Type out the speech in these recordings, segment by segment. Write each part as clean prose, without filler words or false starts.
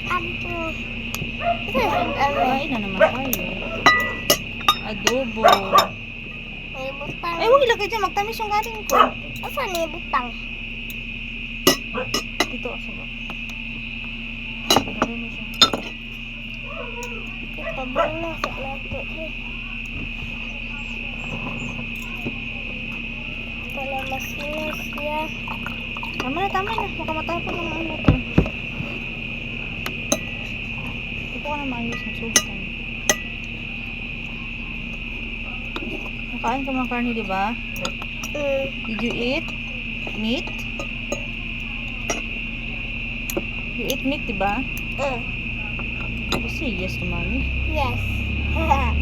Ampo. Kain na naman tayo. Adobo. May butang. Ay, huwag ilagay dyan. Magtamis yung galing ko. Asan may butang? Dito, asa ba? Ano mo siya? Ipabang na sa lato. Wala masinas siya. Tama na. Baka matapon ng ano to. Ito ka na maayos. Nasubukan. Nakain ka mga karne, di ba? Did you eat meat? You eat meat, di ba? You say yes to mommy. Yes. Okay.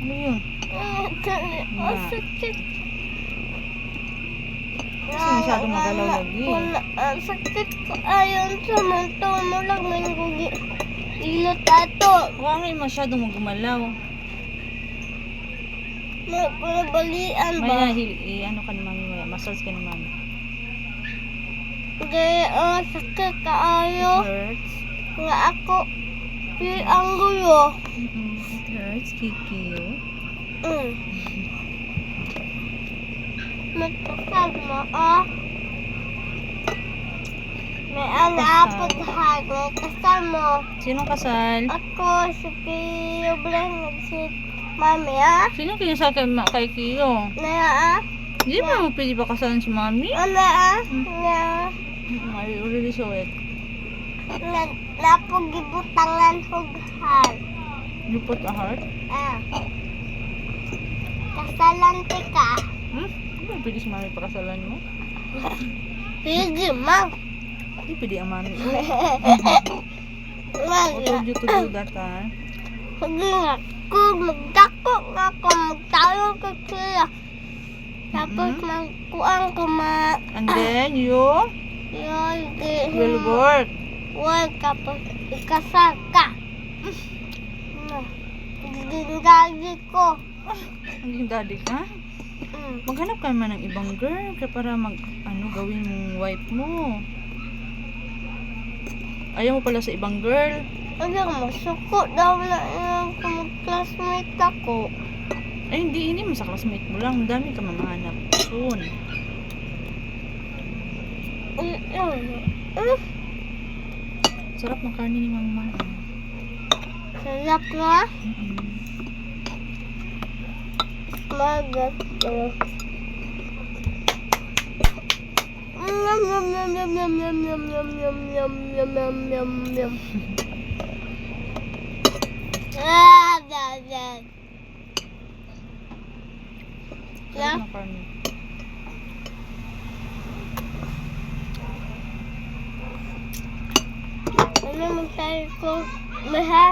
Ano yun? Sakit. Kasi masyado magalaw lagi. Sakit ko. Ayun sa manto mo lang may gugi. Ilot ato. Huwag nga yung masyadong magumalaw. Nabalian ba? Maya, ano ka ni mami, maya. Massage ka ni mami. Gaya, sakit ka ayo. It hurts. Nga ako. Ang gulo. It hurts, Kiki. Matakag mo, ah. May anapod hag. May kasal mo. Sinong kasal? Ako, si Kiyo Blanc. Si Mami, ah. Sino kinasal kay Kiyo? Naya, ah. Hindi ba mo pwede ba kasalan si mami? Ano, ah. Naya. I already saw it. Napog gibutangan hughal. You put a heart? Ah. Kasalante ka. Hindi ba pwede si mami pakasalan mo? Pwede, ma. Hindi pwede ang mami. Wag I told you to do that, ha? nga ako, magdako nga ako, magtayo ka sila. Tapos magkuang ko And then you will work. Work tapos ikasal ka. Gindagi ko. Naging daddy ka? Maghanap ka naman ng ibang girl para gawin mong wife mo. Ayaw mo pala sa ibang girl. Ayaw mo, suko daw na yung classmate ako. Ay, hindi mo sa classmate mo lang. Ang dami ka mamahanap. Soon. Sarap ng karne ni mama. Sarap nga. Magat. Yum yum yum yum yum yum yum yum yum yum yum yum yum yum. Sarap ng karne. Ano magtayo ko? Maha?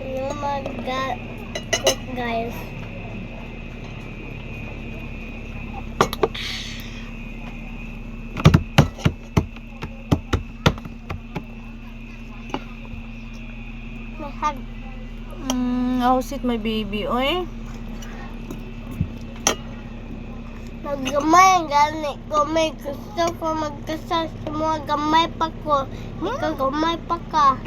Ano mag-cook, guys? Mahag. How's it, my baby? Oy? Maggamay gani ko, may gusto ko magkasal sa mga gamay pa ko. Ikaw gamay pa ka.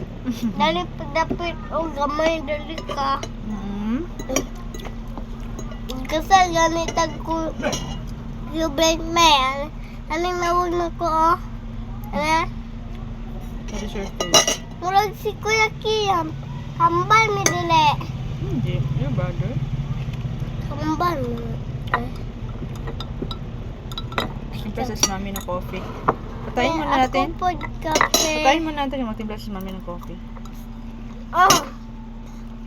Dali pa dapat o gamay dali ka. Kasal gani tag ko yung break man. Aling nawag na ko, oh. Ano? What is your face? Murag si Kuya Kiyam. Hambal mi dili. Hindi. Your brother? Hambal mi. Siyempre sa mami ng coffee. Patayin muna natin. Ako pod kape. Patayin muna natin yung magtimpla sa mami ng coffee. Oh.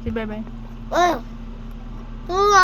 Say bye-bye. Oh. Nga.